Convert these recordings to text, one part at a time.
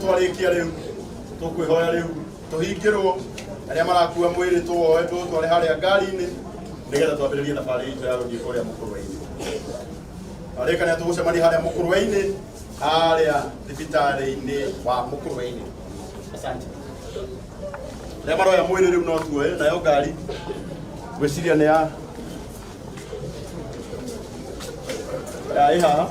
twarĩkia rĩu tũkwĩhoya rĩu tũhingĩrwo arĩa marakua mwĩrĩ tuoe tware harĩa ngari-inĩ nĩgetha twambĩrĩrie thabarĩ itũ ya gũthiĩ kũrĩa Mũkũrwe-inĩ. Arĩkana tũgũcemania harĩa Mũkũrwe-inĩ harĩa thibitarĩ-inĩ wa Mũkũrwe-inĩ. Asante. Arĩa maroya mwĩrĩ rĩu no tuoe nayo ngari gwĩciria nĩ ya haha.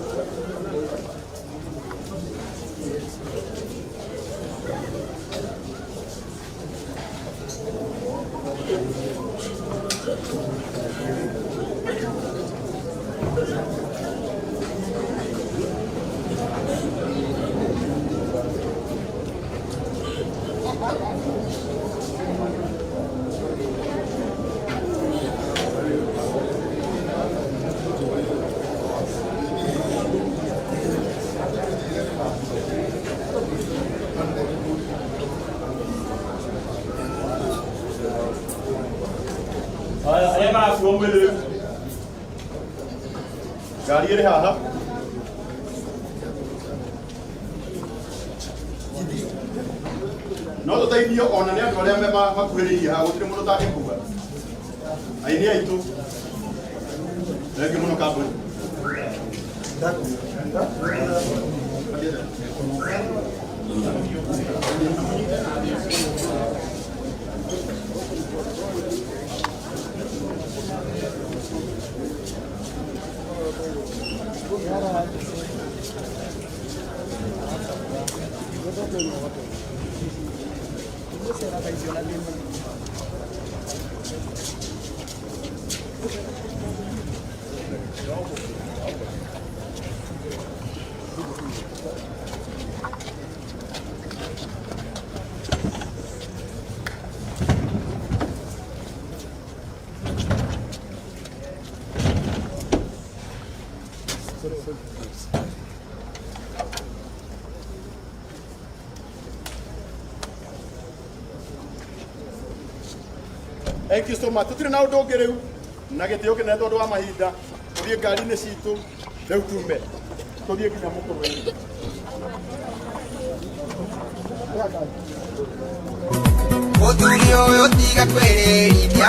Arĩa marakuo mwĩrĩ ngari ĩrĩ haha. No tũteithio ona nĩ andũ arĩa makuhĩrĩirie haha, gũtirĩ mũndũ ũtangĩkua. Aini aitũ thengiũ mũno kambuni. Thank you so much. Tutire na undu ungi riu na gitio kinene tondu wa mahinda tuthie ngari-ini citu riu tume tuthie nginya Mũkũrwe-inĩ. Mũthuri ũyũ tiga kwĩrĩithia